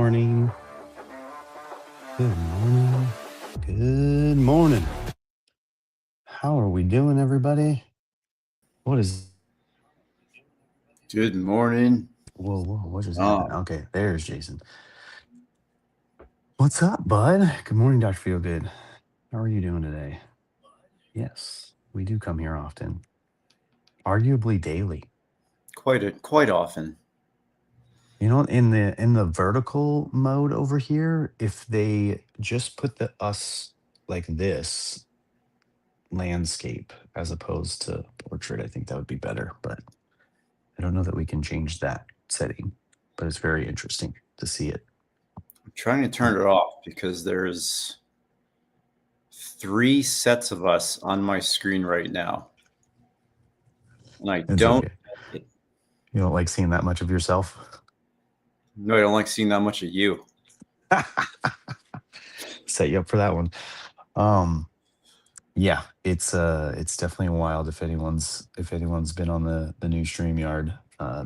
morning. Good morning. Good morning. How are we doing, everybody? What is. Good morning. Whoa, what just happened? Okay, there's Jason. What's up, bud? Good morning, Dr. Feelgood. How are you doing today? Yes, we do come here often. Arguably daily. Quite often. You know, in the vertical mode over here, if they just put the us like this landscape as opposed to portrait, I think that would be better. But I don't know that we can change that setting. But it's very interesting to see it. I'm trying to turn it off because there's 3 sets of us on my screen right now. And I It's don't okay. You don't like seeing that much of yourself? No, I don't like seeing that much of you. Set you up for that one. Yeah, it's definitely wild. If anyone's been on the new StreamYard,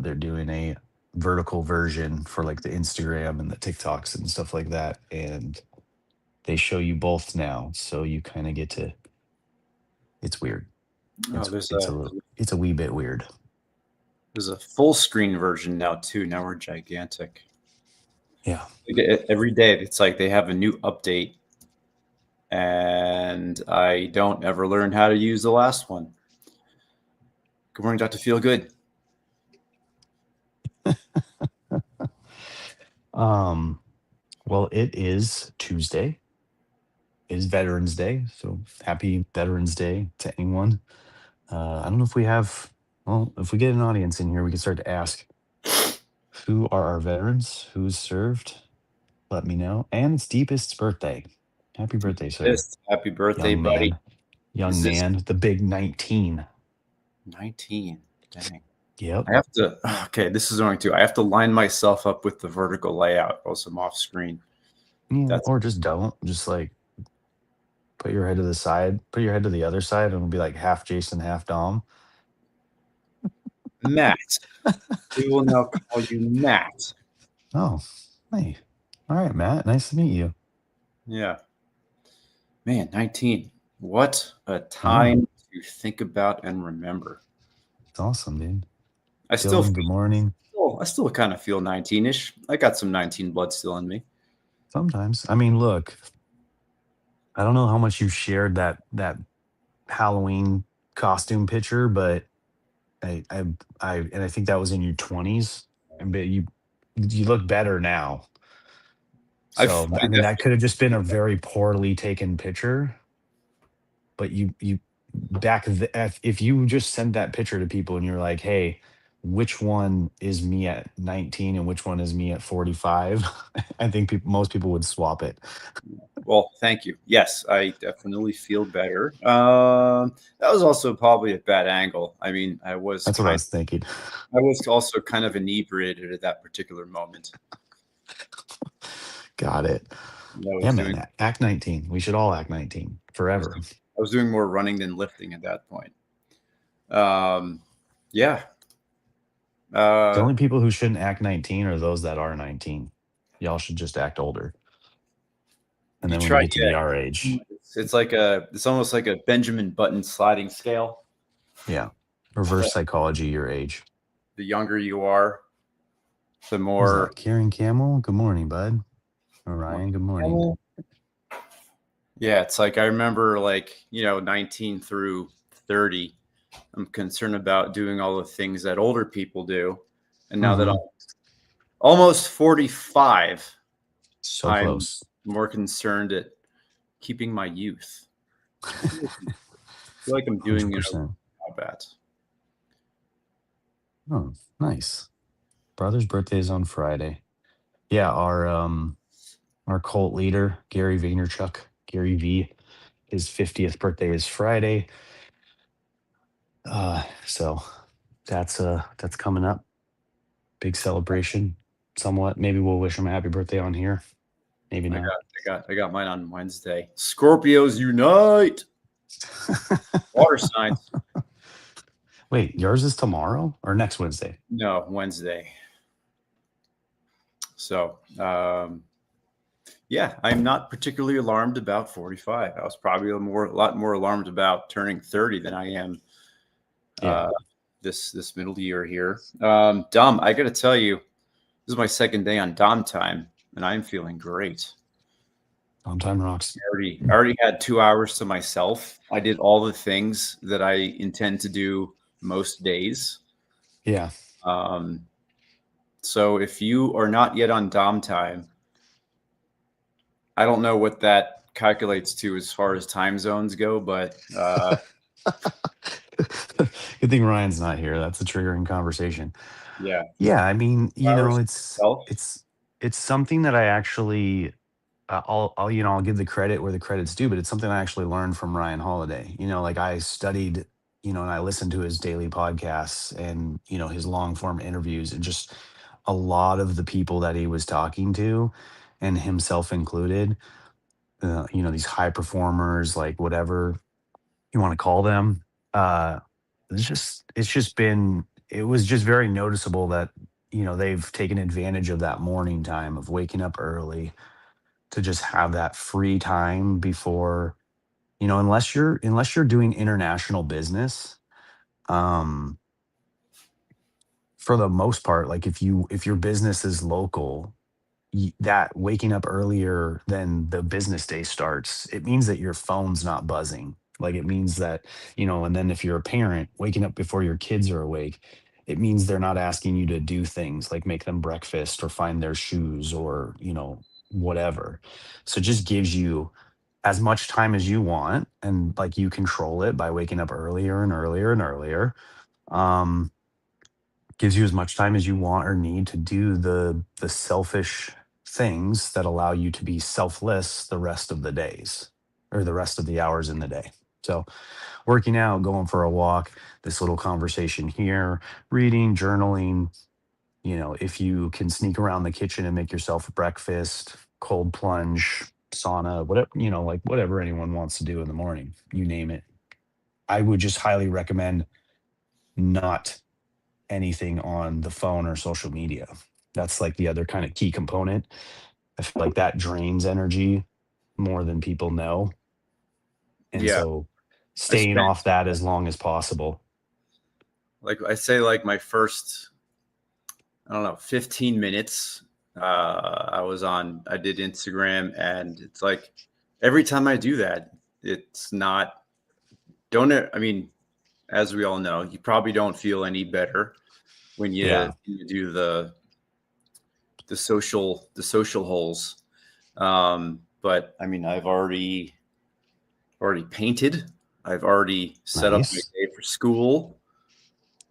they're doing a vertical version for like the Instagram and the TikToks and stuff like that, and they show you both now, so you kind of get to. It's weird. It's a wee bit weird. There's a full screen version now too. Now we're gigantic. Yeah. Every day it's like they have a new update, and I don't ever learn how to use the last one. Good morning, Dr. Feelgood. Well, it is Tuesday. It is Veterans Day, so happy Veterans Day to anyone. I don't know if we have. Well, if we get an audience in here, we can start to ask, who are our veterans? Who's served? Let me know. And it's Deepest's birthday. Happy birthday, sir. Happy birthday, Young buddy. man. Young man. The big 19. 19. Dang. Yep. I have to. Okay, this is going to. I have to line myself up with the vertical layout, or I'm off screen. Yeah, or just don't. Just like put your head to the side. Put your head to the other side, and it'll be like half Jason, half Dom. Matt. We will now call you Matt. Oh, hey. All right, Matt. Nice to meet you. Yeah. Man, 19. What a time to think about and remember. It's awesome, dude. Good morning. I still kind of feel 19-ish. I got some 19 blood still in me. Sometimes. I mean, look, I don't know how much you shared that Halloween costume picture, but I think that was in your 20s. But you look better now. So I mean, that could have just been a very poorly taken picture. But you if you just send that picture to people and you're like, hey, which one is me at 19 and which one is me at 45? I think most people would swap it. Well, thank you. Yes, I definitely feel better. That was also probably a bad angle. I mean, That's what I was thinking. I was also kind of inebriated at that particular moment. Got it. Yeah, man. Act 19. We should all act 19 forever. I was doing more running than lifting at that point. Yeah. The only people who shouldn't act 19 are those that are 19. Y'all should just act older. And then when you get to be our age, it's almost like a Benjamin Button sliding scale. Yeah. Reverse psychology, your age. The younger you are, the more. Kieran Camel, good morning, bud. Orion, good morning. Yeah, it's like I remember 19 through 30. I'm concerned about doing all the things that older people do. And now that I'm almost 45, so close. I'm more concerned at keeping my youth. I feel like I'm doing 100%. Bad. Oh, nice. Brother's birthday is on Friday. Yeah, our cult leader, Gary Vaynerchuk, Gary V, his 50th birthday is Friday. So that's coming up. Big celebration. Somewhat. Maybe we'll wish him a happy birthday on here. Maybe not. I got mine on Wednesday. Scorpios unite. Water signs. Wait, yours is tomorrow or next Wednesday? No, Wednesday. So, yeah, I'm not particularly alarmed about 45. I was probably a lot more alarmed about turning 30 than I am Yeah. this middle year here. Dom, I got to tell you, this is my second day on Dom time, and I'm feeling great. On time rocks. I already had 2 hours to myself. I did all the things that I intend to do most days. Yeah. So if you are not yet on Dom time, I don't know what that calculates to as far as time zones go, but Good thing Ryan's not here. That's a triggering conversation. yeah, Yeah, I mean, 2 hours myself. it's something that I actually I'll give the credit where the credit's due, but it's something I actually learned from Ryan Holiday. Like I studied, and I listened to his daily podcasts and his long form interviews, and just a lot of the people that he was talking to, and himself included. These high performers, like whatever you want to call them. Uh, it was just very noticeable that they've taken advantage of that morning time of waking up early to just have that free time before, unless you're doing international business. um for the most part, like if your business is local, that waking up earlier than the business day starts, it means that your phone's not buzzing. Like it means that, and then if you're a parent, waking up before your kids are awake, it means they're not asking you to do things like make them breakfast or find their shoes or, whatever. So it just gives you as much time as you want, and like you control it by waking up earlier and earlier and earlier. Um, Gives you as much time as you want or need to do the selfish things that allow you to be selfless the rest of the days, or the rest of the hours in the day. So working out, going for a walk, this little conversation here, reading, journaling, if you can sneak around the kitchen and make yourself a breakfast, cold plunge, sauna, whatever, like whatever anyone wants to do in the morning, you name it. I would just highly recommend not anything on the phone or social media. That's like the other kind of key component. I feel like that drains energy more than people know. And Yeah, so I staying spent off that as long as possible. like I say like my first, I don't know, 15 minutes. I did Instagram, and it's like every time I do that, it's not, don't it? I mean, as we all know, you probably don't feel any better when Yeah. you do the social holes. But I mean, I've already painted. I've already set up my Nice. day for school.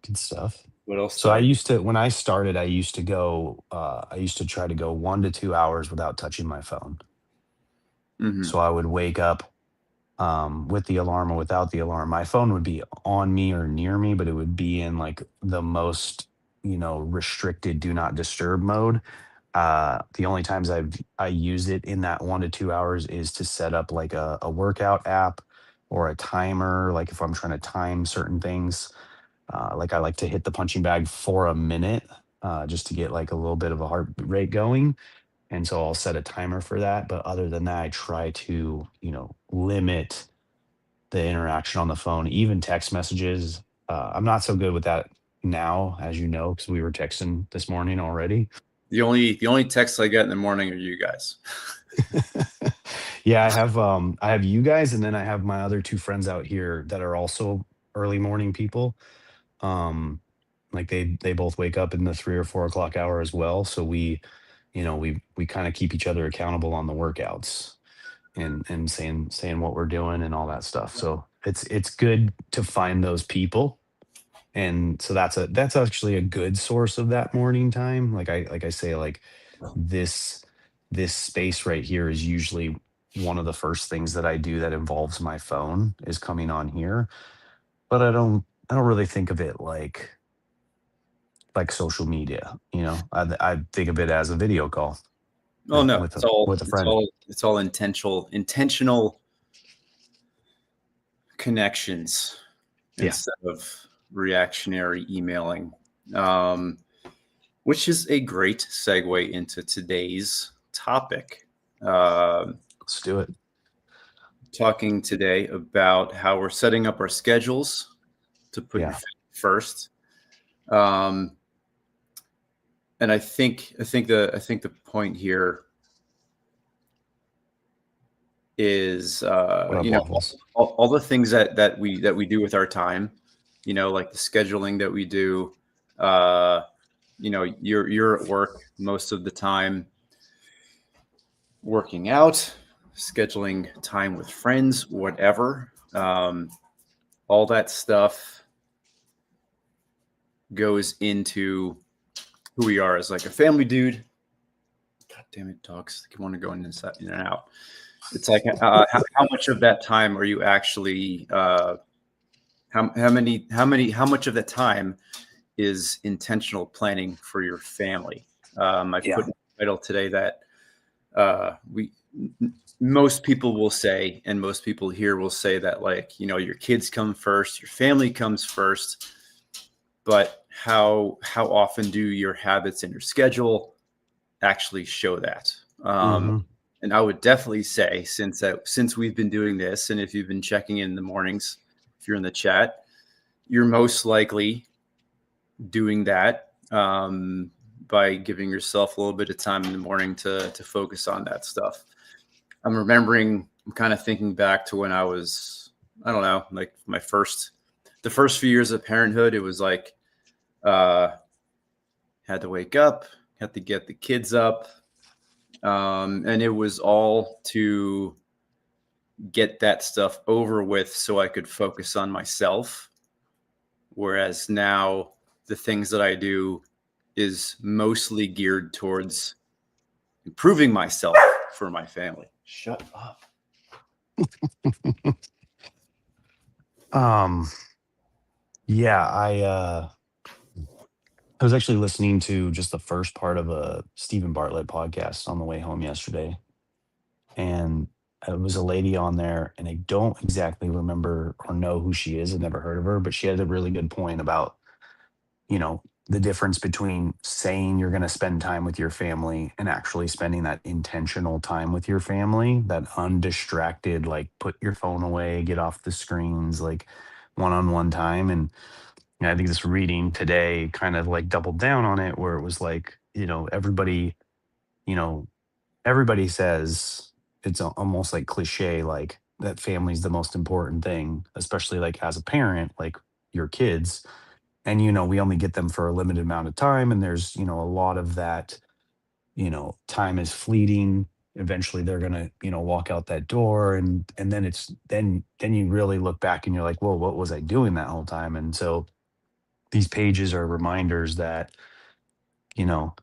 Good stuff. What else So did I do? when I started, I used to try to go 1 to 2 hours without touching my phone. Hmm. So I would wake up with the alarm or without the alarm. My phone would be on me or near me, but it would be in like the most, restricted do not disturb mode. The only times I use it in that 1 to 2 hours is to set up like a workout app or a timer, like if I'm trying to time certain things. Like I like to hit the punching bag for a minute, just to get like a little bit of a heart rate going. And so I'll set a timer for that. But other than that, I try to, limit the interaction on the phone, even text messages. I'm not so good with that now, as you know, because we were texting this morning already. The only texts I get in the morning are you guys. Yeah, I have you guys, and then I have my other two friends out here that are also early morning people. Um, like they both wake up in the 3 or 4 o'clock hour as well. So we kind of keep each other accountable on the workouts, and saying what we're doing and all that stuff. So it's good to find those people. And so that's actually a good source of that morning time. Like I say, like this this space right here is usually one of the first things that I do that involves my phone, is coming on here. But I don't really think of it like social media. I think of it as a video call Oh no, with it's a all with a it's friend. all it's all intentional connections Yeah. instead of reactionary emailing. Um, which is a great segue into today's topic. Uh, Let's do it. Talking today about how we're setting up our schedules to put your Yeah. family first. Um, and I think the point here is What up, Waffles? all the things that we do with our time, like the scheduling that we do. You're at work most of the time, working out, scheduling time with friends, whatever. All that stuff goes into who we are as like a family dude. God damn it, dogs! I want to go in and out. It's like how much of that time are you actually? How much of that time is intentional planning for your family? I Yeah. put in the title today that most people will say, and most people here will say that, like, your kids come first, your family comes first, but how often do your habits and your schedule actually show that? Mm-hmm. And I would definitely say, since we've been doing this, and if you've been checking in the mornings, if you're in the chat, you're most likely doing that by giving yourself a little bit of time in the morning to focus on that stuff. I'm kind of thinking back to when I was, I don't know, like the first few years of parenthood. It was like, had to wake up, had to get the kids up. And it was all to get that stuff over with so I could focus on myself. Whereas now the things that I do is mostly geared towards improving myself for my family. Shut up. Yeah, I was actually listening to just the first part of a Stephen Bartlett podcast on the way home yesterday. And it was a lady on there, and I don't exactly remember or know who she is. I've never heard of her, but she had a really good point about, the difference between saying you're going to spend time with your family and actually spending that intentional time with your family, that undistracted, like put your phone away, get off the screens, like one-on-one time. And I think this reading today kind of like doubled down on it, where it was like, you know, everybody says it's almost like cliche, like that family's the most important thing, especially like as a parent, like your kids. And, we only get them for a limited amount of time. And there's, a lot of that, time is fleeting. Eventually they're going to, walk out that door. And then then you really look back and you're like, whoa, what was I doing that whole time? And so these pages are reminders that, you know,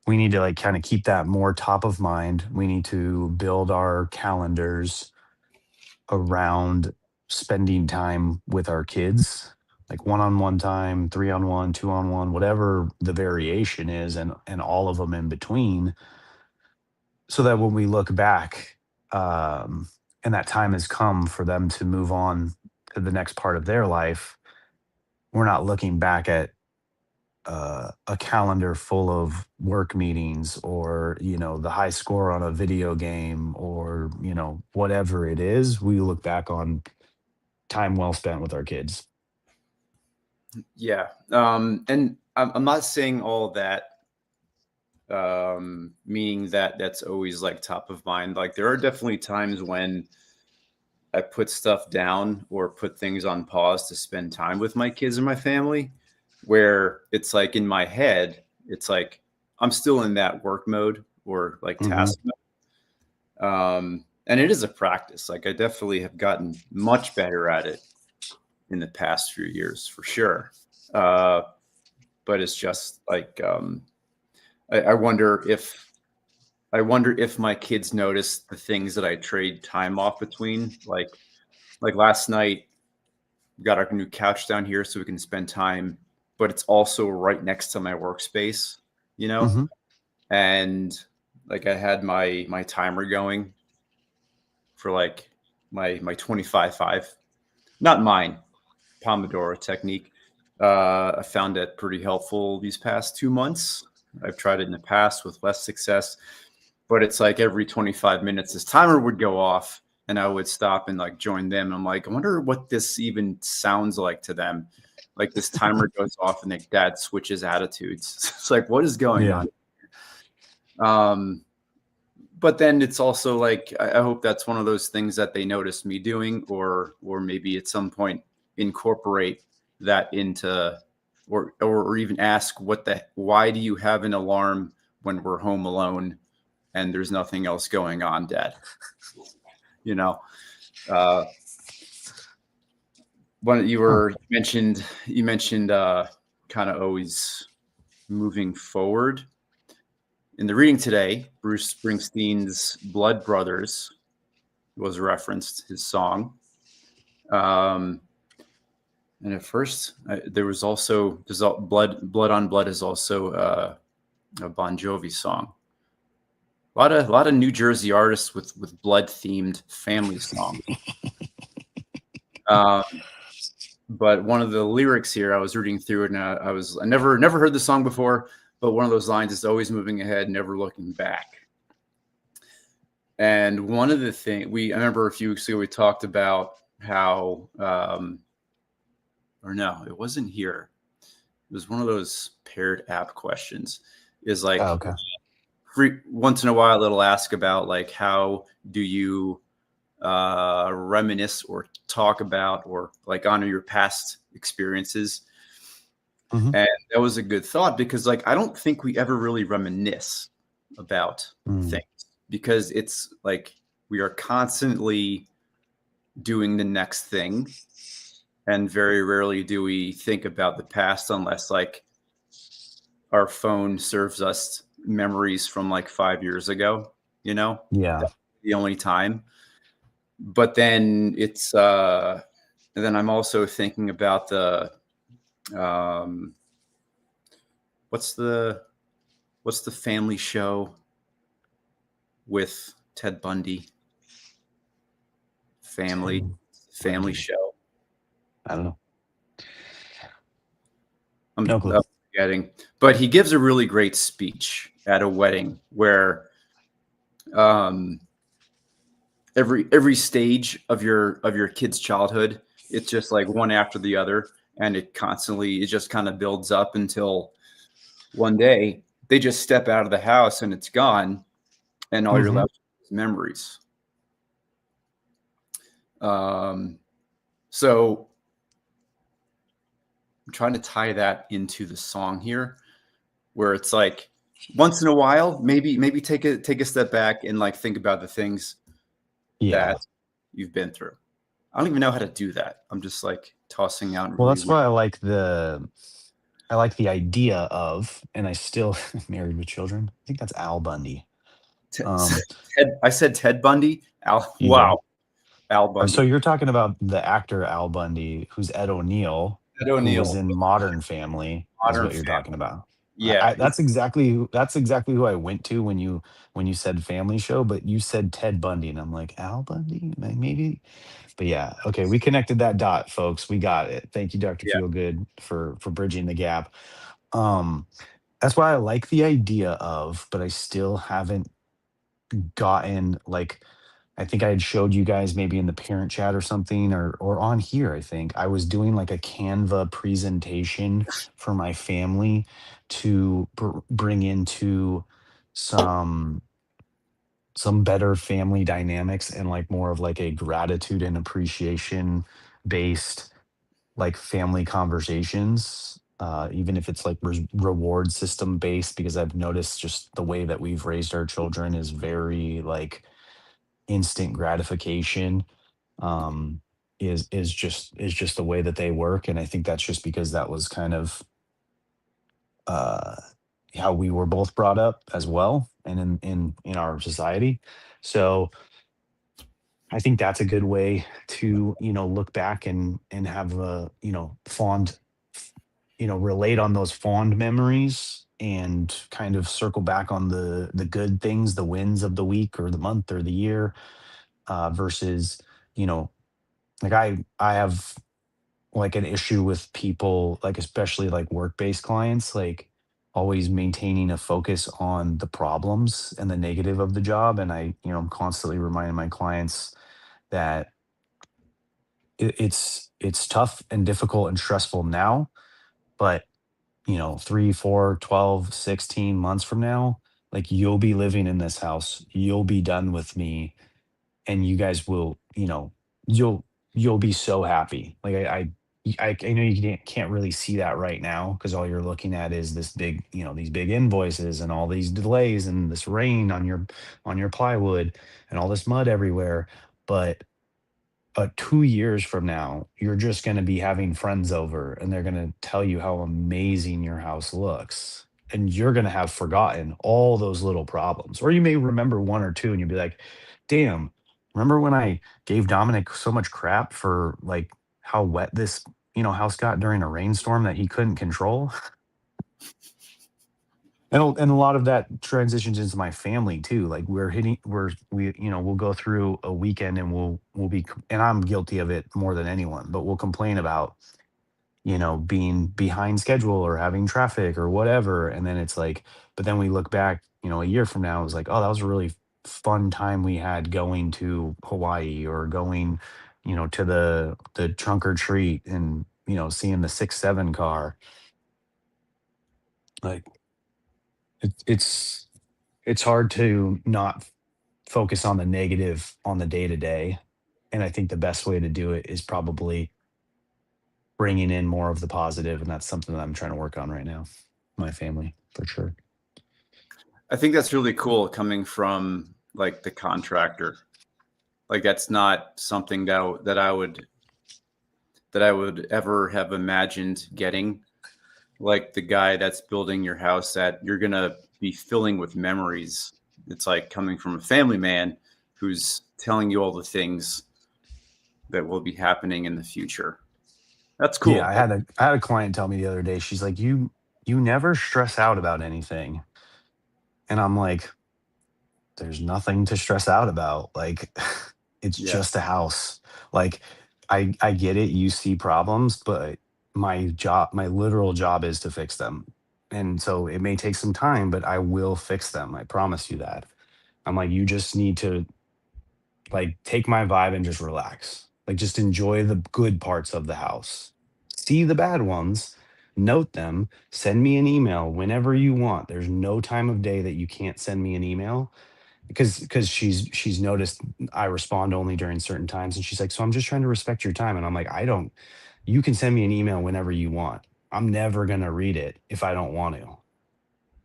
we need to like kind of keep that more top of mind. We need to build our calendars around spending time with our kids, like one-on-one time, three-on-one, two-on-one, whatever the variation is, and all of them in between, so that when we look back, and that time has come for them to move on to the next part of their life, we're not looking back at a calendar full of work meetings, or the high score on a video game, or whatever it is. We look back on time well spent with our kids. Yeah. And I'm not saying all that meaning that that's always like top of mind. Like, there are definitely times when I put stuff down or put things on pause to spend time with my kids and my family, where it's like in my head, it's like I'm still in that work mode or like Hmm. task mode. And it is a practice. Like, I definitely have gotten much better at it in the past few years, for sure. But it's just like I wonder if my kids notice the things that I trade time off between. Like last night, we got our new couch down here so we can spend time, but it's also right next to my workspace, you know? Hmm. And like, I had my timer going for like my 25/5. Not mine, Pomodoro technique. I found that pretty helpful these past 2 months. I've tried it in the past with less success, but it's like every 25 minutes, this timer would go off and I would stop and like join them. And I'm like, I wonder what this even sounds like to them. Like this timer goes off and their dad switches attitudes. It's like, what is going Yeah. on? Um, but then it's also like I hope that's one of those things that they notice me doing, or maybe at some point incorporate that into, or even ask why do you have an alarm when we're home alone and there's nothing else going on, Dad? You know, uh, when Huh. you mentioned kind of always moving forward. In the reading today, Bruce Springsteen's Blood Brothers was referenced, his song. Um, and at first, there was also Blood on Blood is also a Bon Jovi song. A lot of New Jersey artists with blood themed family songs. Um, but one of the lyrics here, I was reading through it, and I never heard the song before, but one of those lines is always moving ahead, never looking back. And one of the things I remember a few weeks ago, we talked about how, or no, it wasn't here. It was one of those paired app questions. Is Oh, like okay. once in a while, it'll ask about like how do you reminisce or talk about or like honor your past experiences. Hmm. And that was a good thought because like I don't think we ever really reminisce about Mm. things because it's like we are constantly doing the next thing, and very rarely do we think about the past unless like our phone serves us memories from like 5 years ago, you know, Yeah. that's the only time. But then and then I'm also thinking about um what's the what's the family show with Ted Bundy? Family Ted family Bundy. show. I don't know. I'm No clue. forgetting, but he gives a really great speech at a wedding where um, every stage of your kid's childhood, it's just like one after the other, and it just kind of builds up until one day they just step out of the house and it's gone, and all you're Hmm. left with is memories. Um, so I'm trying to tie that into the song here, where it's like once in a while, maybe take a step back and like think about the things Yeah. that you've been through. I don't even know how to do that. I'm just like tossing out Well, really that's weird. why I like the idea of, and I still married with children. I think that's Al Bundy. Um, I said Ted Bundy. you did. Wow, Al So Bundy. you're talking about the actor Al Bundy, who's Ed O'Neill, Ed who was O'Neill, in Modern Family, is Modern what you're Family. talking about. Yeah, That's exactly who I went to when you said Family Show, but you said Ted Bundy, and I'm like Al Bundy, maybe. But yeah, okay, we connected that dot, folks. We got it. Thank you, Doctor yeah, Feelgood, for bridging the gap. Um, that's why I like the idea of, but I still haven't gotten like I think I had showed you guys maybe in the parent chat or something or on here I think. I was doing like a Canva presentation for my family to bring into some better family dynamics and like more of like a gratitude and appreciation based like family conversations, even if it's like reward system based, because I've noticed just the way that we've raised our children is very like instant gratification, um, is just the way that they work, and I think that's just because that was kind of uh, how we were both brought up as well, and in our society. So I think that's a good way to, look back and have a, fond, relate on those fond memories and kind of circle back on the good things, the wins of the week or the month or the year, versus, you know, like I have like an issue with people, like especially like work-based clients. Like always maintaining a focus on the problems and the negative of the job. And I'm constantly reminding my clients that it's tough and difficult and stressful now, but 3, 4, 12, 16 months from now, like, you'll be living in this house, you'll be done with me, and you guys will, you'll you'll be so happy. Like, I know you can't really see that right now because all you're looking at is this big, these big invoices and all these delays and this rain on your plywood and all this mud everywhere. But 2 years from now, you're just going to be having friends over and they're going to tell you how amazing your house looks. And you're going to have forgotten all those little problems. Or you may remember one or two and you'll be like, damn, remember when I gave Dominic so much crap for like how wet this, house got during a rainstorm that he couldn't control? And a lot of that transitions into my family too. Like, we'll go through a weekend and we'll be, and I'm guilty of it more than anyone, but we'll complain about, being behind schedule or having traffic or whatever. And then it's like, but then we look back, a year from now, it's like, oh, that was a really fun time we had going to Hawaii or going, to the trunk or treat and, seeing the 6-7 car. Like, it, it's it's hard to not focus on the negative on the day to day. And I think the best way to do it is probably bringing in more of the positive, and that's something that I'm trying to work on right now. My family, for sure. I think that's really cool coming from like the contractor. Like that's not something that I would ever have imagined getting. Like the guy that's building your house that you're gonna be filling with memories. It's like coming from a family man who's telling you all the things that will be happening in the future. That's Yeah, cool. I had a client tell me the other day. She's like, you never stress out about anything, and I'm like, there's nothing to stress out about. Like, it's Yeah. just a house. Like, I get it. You see problems, but my literal job is to fix them. And so it may take some time, but I will fix them. I promise you that. I'm like, you just need to, like, take my vibe and just relax. Like, just enjoy the good parts of the house. See the bad ones, note them, send me an email whenever you want. There's no time of day that you can't send me an email, because she's noticed I respond only during certain times, and she's like, "So I'm just trying to respect your time." And I'm like, "I don't, you can send me an email whenever you want. I'm never going to read it if I don't want to.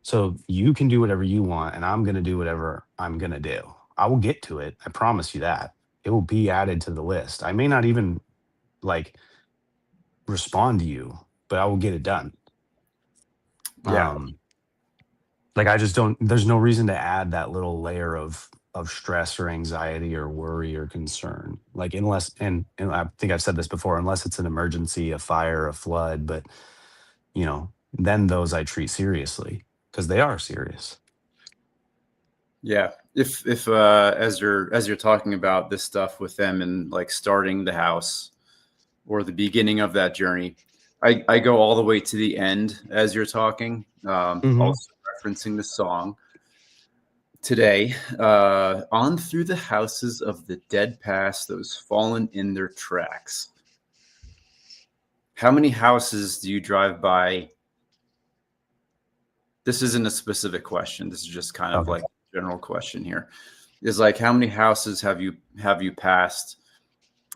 So you can do whatever you want and I'm going to do whatever I'm going to do. I will get to it. I promise you that. It will be added to the list. I may not even like respond to you, but I will get it done." Yeah. Um like, I just don't, there's no reason to add that little layer of stress or anxiety or worry or concern. Like, unless, and I think I've said this before, unless it's an emergency, a fire, a flood, but then those I treat seriously because they are serious. Yeah. If as you're talking about this stuff with them and like starting the house or the beginning of that journey, I go all the way to the end as you're talking. Hmm. Also referencing the song today, on through the houses of the dead past, those fallen in their tracks. How many houses do you drive by? This isn't a specific question. This is just kind of Okay. like a general question here. Is like how many houses have you passed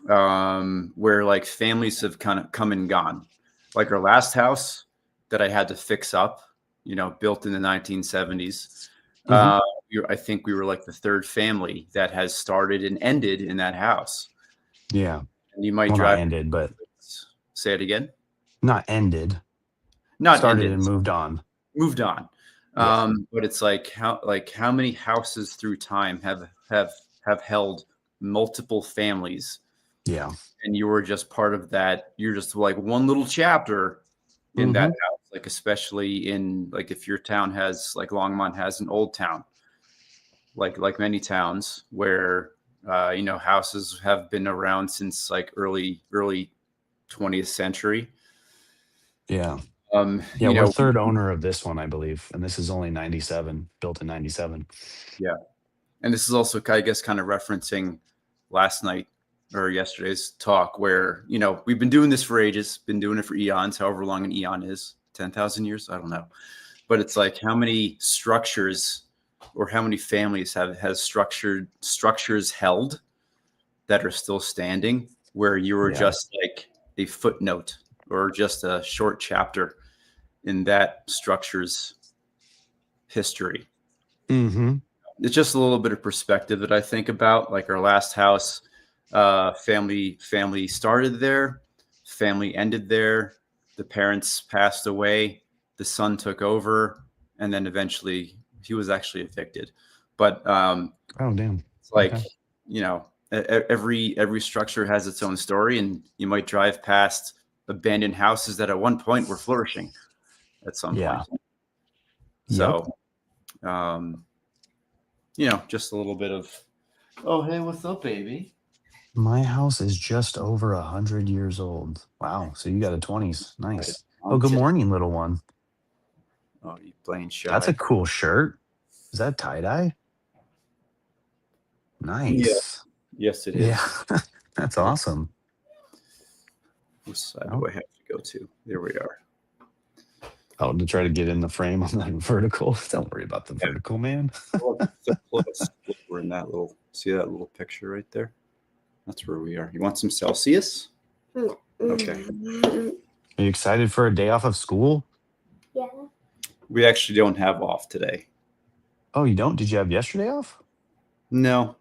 where like families have kind of come and gone? Like our last house that I had to fix up, built in the 1970s. Hmm. Uh, I think we were like the third family that has started and ended in that house. Yeah. And you might Well, not drive. ended, but Say it again. not ended. Not Started ended. and moved on. Moved on. Yeah. But it's like how many houses through time have held multiple families, Yeah. and you were just part of that. You're just like one little chapter in that Hmm. house. Like especially in like if your town has like Longmont has an old town, like many towns where houses have been around since like early 20th century. Yeah. Yeah, You we're know, third owner of this one, I believe, and this is only 97, built in 97. yeah. And this is also, I guess, kind of referencing last night or yesterday's talk where, we've been doing this for ages, been doing it for eons, however long an eon is, 10,000 years. I don't know. But it's like how many structures or how many families has structures held that are still standing where you were Yeah. just like a footnote or just a short chapter in that structure's history. Mm-hmm. It's just a little bit of perspective that I think about. Like our last house, family started there, family ended there. The parents passed away, the son took over, and then eventually he was actually evicted. But Oh, damn. it's like Okay. every structure has its own story, and you might drive past abandoned houses that at one point were flourishing at some Yeah. point. Yep. So just a little bit of, oh, hey, what's up, baby? My house is just over 100 years old. Wow. So you got a 20s. Right Nice. Oh, on good today. morning, little one. Oh, you playing That's shy? a cool shirt. Is that tie dye? Yeah. Nice. Yes, it Yeah. is. That's awesome. Which side do Oh, I have to go to? There we are. oh, to try to get in the frame on the vertical. Don't worry about the Yeah. vertical, man. Well, so close. Look, we're in that little. See that little picture right there? That's where we are. You want some Celsius? Okay. Are you excited for a day off of school? Yeah. We actually don't have off today. Oh, you don't? Did you have yesterday off? No.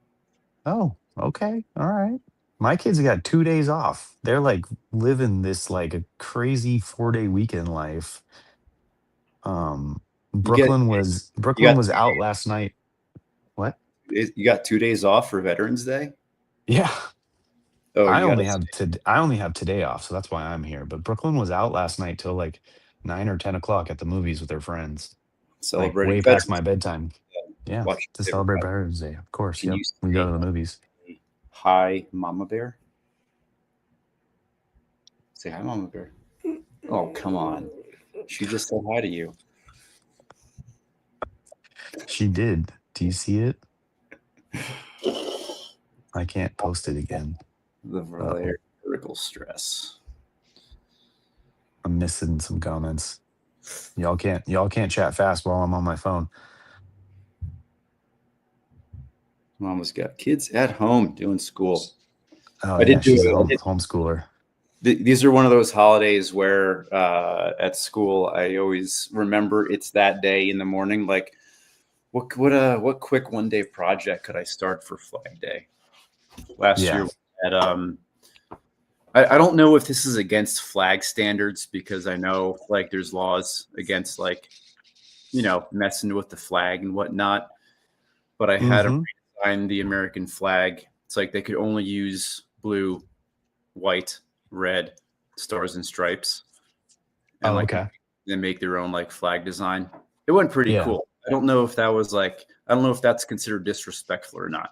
Oh, okay. All right. My kids got 2 days off. They're like living this like a crazy 4 day weekend life. Um, You get you Brooklyn got was out last night. What? you got 2 days off for Veterans Day. Yeah. Oh, you got to I only have today off, so that's why I'm here. But Brooklyn was out last night till like 9 or 10 o'clock at the movies with their friends, like celebrating way past my Veterans bedtime. Day. Yeah, Watch to your favorite celebrate movie. Veterans Day, of course. Can Yep, you we go say to the movies. hi, Mama Bear? Say hi, Mama Bear. Oh, come on. She just said hi to you. She did. Do you see it? I can't post it again. The Uh-oh. vertical stress. I'm missing some comments. Y'all can't chat fast while I'm on my phone. Mama's got kids at home doing school. Oh I yeah, did do she's a it. homeschooler. These are one of those holidays where at school I always remember it's that day in the morning. Like, what quick 1 day project could I start for Flag Day? Last Yeah. year at I don't know if this is against flag standards because I know like there's laws against like messing with the flag and whatnot. But I had to Mm-hmm. redesign the American flag. It's like they could only use blue, white, red, stars and stripes, and Oh, like okay. then make their own like flag design. It went pretty Yeah. cool. I don't know if that was like I don't know if that's considered disrespectful or not.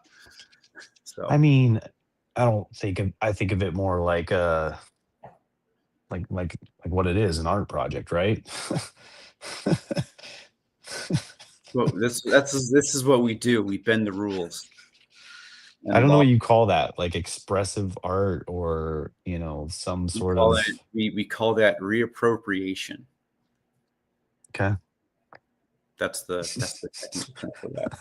I So mean, I think of it more like like what it is, an art project, right? well, this is what we do. We bend the rules I and don't know law. what you call that, like expressive art or, some We sort call of. that we call that reappropriation. Okay. That's the technical term for that.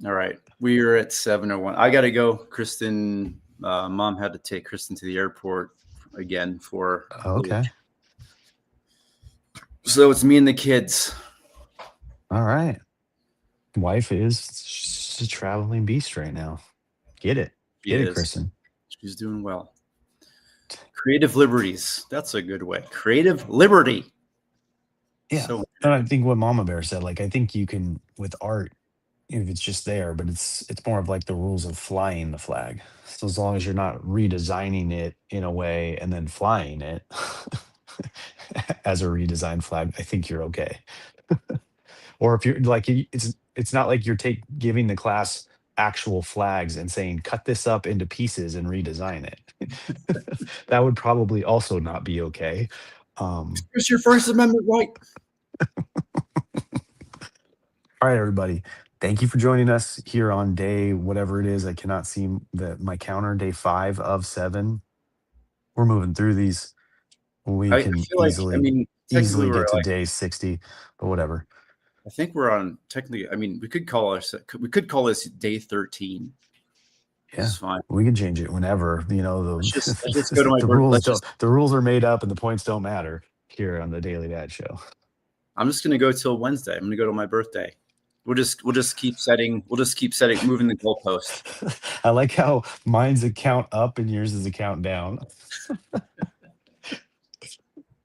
All right, we are at 7:01. I gotta go. Kristen, mom had to take Kristen to the airport again for a little. Okay. So it's me and the kids. All right. Wife is she's a traveling beast right now. Get it. She Get it, is. Kristen. She's doing well. Creative liberties. That's a good way. Creative liberty. Yeah. So And I think what Mama Bear said, like I think you can with art, if it's just there, but it's more of like the rules of flying the flag. So as long as you're not redesigning it in a way and then flying it as a redesigned flag, I think you're okay. Or if you're like it's not like you're giving the class actual flags and saying, cut this up into pieces and redesign it. That would probably also not be okay. It's your First Amendment right. All right, everybody. Thank you for joining us here on day whatever it is. I cannot see my counter. Day 5 of 7. We're moving through these. We I can feel like, I mean, technically easily we're get to like, day 60, but whatever. I think we're on technically. I mean, we could call this day 13. Yeah, It's fine. we can change it whenever. Let's just go to my The birth. rules don't. The rules are made up, and the points don't matter here on the Daily Dad Show. I'm just gonna go till Wednesday. I'm gonna go to my birthday. We'll just keep setting. Moving the goalpost. I like how mine's a count up and yours is a count down.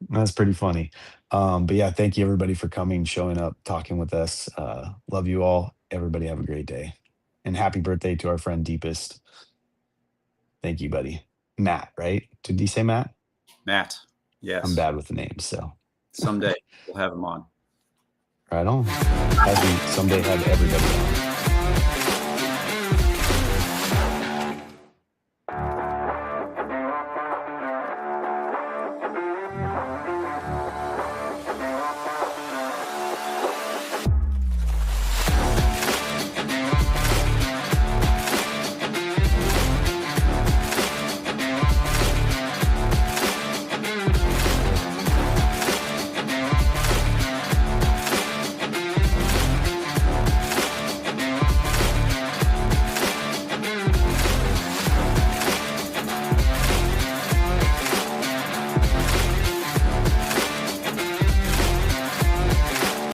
That's pretty funny. But yeah, thank you everybody for coming, showing up, talking with us. Love you all. Everybody have a great day. And happy birthday to our friend Deepest. Thank you, buddy. Matt, right? Did he say Matt? Matt. Yes. I'm bad with the names, so someday we'll have him on. Right on. Someday have everybody on.